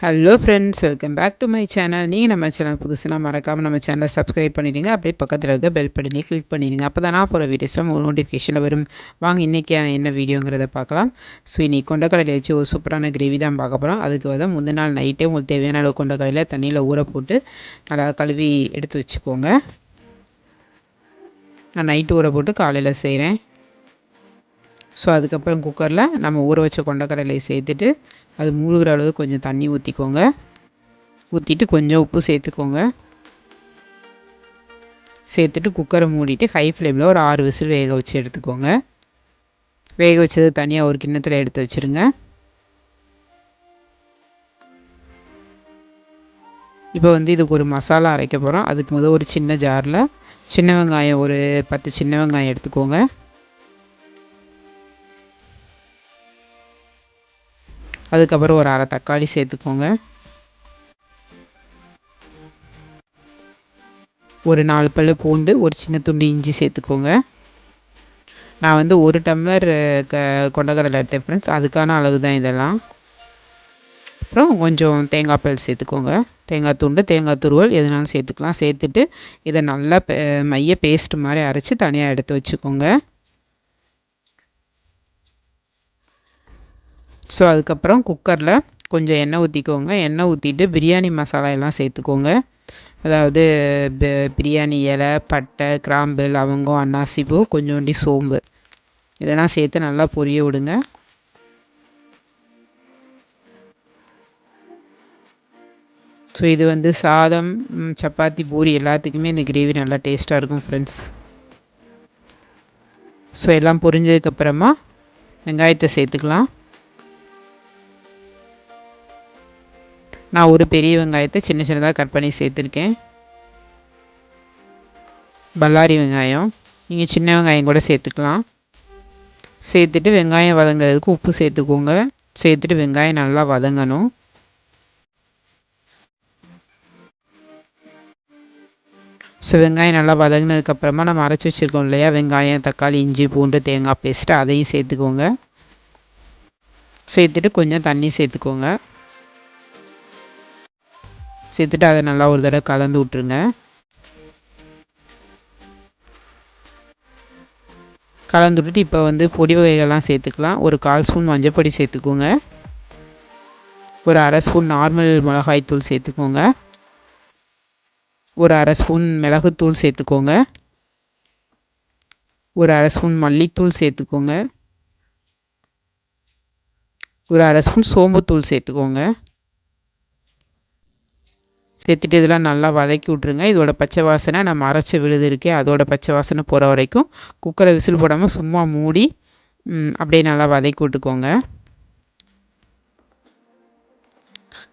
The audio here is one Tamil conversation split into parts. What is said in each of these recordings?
Hello friends, welcome back to my channel. நீங்கள் நம்ம சேனல் புதுசுனா மறக்காமல் நம்ம சேனலை சப்ஸ்கிரைப் பண்ணிடுங்க. அப்படியே பக்கத்தில் இருக்க பெல் பட்டனை கிளிக் பண்ணிடுங்க. அப்போ தான் நான் போகிற வீடியோஸ்லாம் ஒரு நோட்டிஃபிகேஷனில் வரும். வாங்க இன்றைக்கி என்ன வீடியோங்கிறத பார்க்கலாம். ஸோ இன்றைக்கி கொண்டக்கடலை வச்சு ஒரு சூப்பரான கிரேவி தான் பார்க்க போகிறோம். அதுக்கு வந்து முந்தின நாள் நைட்டே உங்களுக்கு தேவையான அளவு கொண்டக்கடலையில் தண்ணியில் ஊற போட்டு நல்லா கழுவி எடுத்து வச்சுக்கோங்க. நான் நைட்டு ஊற போட்டு காலையில் செய்கிறேன். ஸோ அதுக்கப்புறம் குக்கரில் நம்ம ஊற வச்ச கொண்டக்கடலையை சேர்த்துட்டு அது மூழ்கிற அளவு கொஞ்சம் தண்ணி ஊற்றிக்கோங்க. ஊற்றிட்டு கொஞ்சம் உப்பு சேர்த்துக்கோங்க. சேர்த்துட்டு குக்கரை மூடிட்டு ஹை ஃப்ளேமில் ஒரு 6 விசில் வேக வச்சு எடுத்துக்கோங்க. வேக வச்சது தனியாக ஒரு கிண்ணத்தில் எடுத்து வச்சுருங்க. இப்போ வந்து இதுக்கு ஒரு மசாலா அரைக்க போகிறோம். அதுக்கு முதல் ஒரு சின்ன ஜாரில் சின்ன வெங்காயம் ஒரு 10 சின்ன வெங்காயம் எடுத்துக்கோங்க. அதுக்கப்புறம் ஒரு அரை தக்காளி சேர்த்துக்கோங்க. ஒரு 4 பல்லு பூண்டு, ஒரு சின்ன துண்டு இஞ்சி சேர்த்துக்கோங்க. நான் வந்து ஒரு டம்ளர் கொண்டக்கடலை எடுத்தேன் ஃப்ரெண்ட்ஸ், அதுக்கான அளவு தான் இதெல்லாம். அப்புறம் கொஞ்சம் தேங்காய் பால் சேர்த்துக்கோங்க. தேங்காய் துண்டு, தேங்காய் துருவல் எதுனாலும் சேர்த்துக்கலாம். சேர்த்துட்டு இதை நல்லா மைய பேஸ்ட் மாதிரி அரைச்சி தனியாக எடுத்து வச்சுக்கோங்க. ஸோ அதுக்கப்புறம் குக்கரில் கொஞ்சம் எண்ணெய் ஊற்றிக்கோங்க. எண்ணெய் ஊற்றிட்டு பிரியாணி மசாலா எல்லாம் சேர்த்துக்கோங்க. அதாவது பிரியாணி இலை, பட்டை, கிராம்பு, லவங்கம், அன்னாசிப்பூ, கொஞ்சோண்டி சோம்பு இதெல்லாம் சேர்த்து நல்லா பொரிய விடுங்க. ஸோ இது வந்து சாதம், சப்பாத்தி, பூரி எல்லாத்துக்குமே இந்த கிரேவி நல்லா டேஸ்ட்டாக இருக்கும் ஃப்ரெண்ட்ஸ். ஸோ எல்லாம் பொரிஞ்சதுக்கப்புறமா வெங்காயத்தை சேர்த்துக்கலாம். நான் ஒரு பெரிய வெங்காயத்தை சின்ன சின்னதாக கட் பண்ணி சேர்த்துருக்கேன். பல்லாரி வெங்காயம், நீங்கள் சின்ன வெங்காயம் கூட சேர்த்துக்கலாம். சேர்த்துட்டு வெங்காயம் வதங்கிறதுக்கு உப்பு சேர்த்துக்கோங்க. சேர்த்துட்டு வெங்காயம் நல்லா வதங்கணும். ஸோ வெங்காயம் நல்லா வதங்கினதுக்கப்புறமா நம்ம அரைச்சி வச்சுருக்கோம் இல்லையா, வெங்காயம், தக்காளி, இஞ்சி, பூண்டு, தேங்காய் பேஸ்ட்டு அதையும் சேர்த்துக்கோங்க. சேர்த்துட்டு கொஞ்சம் தண்ணி சேர்த்துக்கோங்க. சேர்த்துட்டு அதை நல்லா ஒரு தடவை கலந்து விட்ருங்க. கலந்து விட்டுட்டு இப்போ வந்து பொடி வகைகள்லாம் சேர்த்துக்கலாம். ஒரு 1/4 ஸ்பூன் மஞ்சள் சேர்த்துக்கோங்க. ஒரு அரை ஸ்பூன் நார்மல் மிளகாய்த்தூள் சேர்த்துக்கோங்க. ஒரு அரை ஸ்பூன் மிளகுத்தூள் சேர்த்துக்கோங்க. ஒரு அரை ஸ்பூன் மல்லித்தூள் சேர்த்துக்கோங்க. ஒரு அரை ஸ்பூன் சோம்புத்தூள் சேர்த்துக்கோங்க. சேர்த்துட்டு இதெல்லாம் நல்லா வதக்கி விட்ருங்க. இதோட பச்சை வாசனை நம்ம அரைச்சி விழுது இருக்கே அதோட பச்சை வாசனை போகிற வரைக்கும் குக்கரை விசில் போடாமல் சும்மா மூடி அப்படியே நல்லா வதக்கி விட்டுக்கோங்க.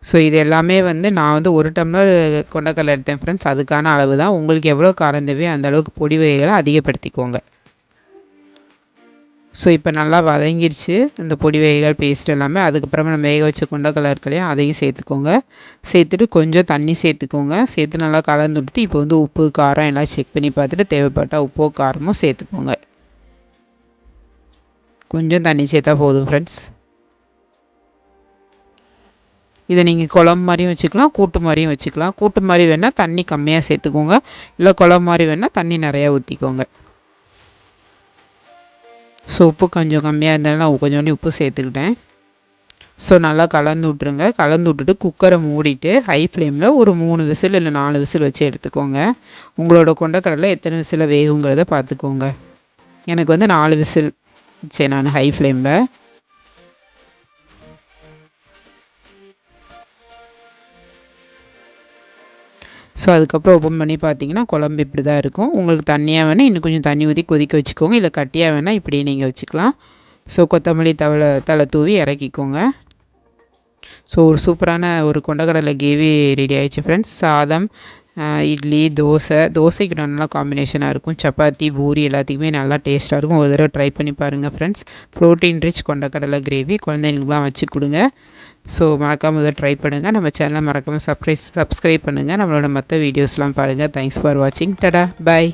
ஸோ இது எல்லாமே வந்து நான் வந்து ஒரு டம்ளர் கொண்டக்கடலை எடுத்தேன் ஃப்ரெண்ட்ஸ், அதுக்கான அளவு தான். உங்களுக்கு எவ்வளோ காரம் தேவையோ அந்த அளவுக்கு பொடி வகைகளை அதிகப்படுத்திக்கோங்க. ஸோ இப்போ நல்லா வதங்கிருச்சு இந்த பொடி வகைகள் பேஸ்ட் எல்லாமே. அதுக்கப்புறமா நம்ம வேக வச்ச கொண்டக்கடலை இருக்கு இல்லையா, அதையும் சேர்த்துக்கோங்க. சேர்த்துட்டு கொஞ்சம் தண்ணி சேர்த்துக்கோங்க. சேர்த்து நல்லா கலந்து விட்டுட்டு இப்போ வந்து உப்பு, காரம் எல்லாம் செக் பண்ணி பார்த்துட்டு தேவைப்பட்டால் உப்போ காரமும் சேர்த்துக்கோங்க. கொஞ்சம் தண்ணி சேர்த்தா போதும் ஃப்ரெண்ட்ஸ். இதை நீங்கள் குழம்பு மாதிரியும் வச்சுக்கலாம், கூட்டு மாதிரியும் வச்சுக்கலாம். கூட்டு மாதிரி வேணால் தண்ணி கம்மியாக சேர்த்துக்கோங்க, இல்லை குழம்பு மாதிரி வேணால் தண்ணி நிறையா ஊற்றிக்கோங்க. ஸோ உப்பு கொஞ்சம் கம்மியாக இருந்தாலும் நான் கொஞ்சோண்டி உப்பு சேர்த்துக்கிட்டேன். ஸோ நல்லா கலந்து விட்ருங்க. கலந்து விட்டுட்டு குக்கரை மூடிட்டு ஹை ஃப்ளேமில் ஒரு 3 விசில் இல்லை 4 விசில் வச்சு எடுத்துக்கோங்க. உங்களோட கொண்டக்கடலை எத்தனை விசில் வேகுங்கிறத பார்த்துக்கோங்க. எனக்கு வந்து 4 விசில் வச்சேன் நான் ஹை ஃப்ளேமில். ஸோ அதுக்கப்புறம் ஓப்பன் பண்ணி பார்த்தீங்கன்னா குழம்பு இப்படி தான் இருக்கும். உங்களுக்கு தண்ணியாக வேணால் இன்னும் கொஞ்சம் தண்ணி ஊற்றி கொதிக்க வச்சுக்கோங்க, இல்லை கட்டியாக வேணால் இப்படியே நீங்கள் வச்சுக்கலாம். ஸோ கொத்தமல்லி தழை தூவி இறக்கிக்கோங்க. ஸோ ஒரு சூப்பரான ஒரு கொண்டக்கடலை கிரேவி ரெடி ஆகிடுச்சு ஃப்ரெண்ட்ஸ். சாதம், இட்லி, தோசைக்கு நல்லா காம்பினேஷனாக இருக்கும். சப்பாத்தி, பூரி எல்லாத்துக்குமே நல்லா டேஸ்ட்டாக இருக்கும். ஒரு தடவை ட்ரை பண்ணி பாருங்கள் ஃப்ரெண்ட்ஸ். ப்ரோட்டீன் ரிச் கொண்டக்கடலை கிரேவி குழந்தைங்களுக்குலாம் வச்சு கொடுங்க. ஸோ மறக்காமல் இதை ட்ரை பண்ணுங்கள். நம்ம சேனலை மறக்காமல் சப்ஸ்கிரைப் பண்ணுங்கள். நம்மளோட மற்ற வீடியோஸ்லாம் பாருங்கள். தேங்க்ஸ் ஃபார் வாட்சிங். டடா, பாய்.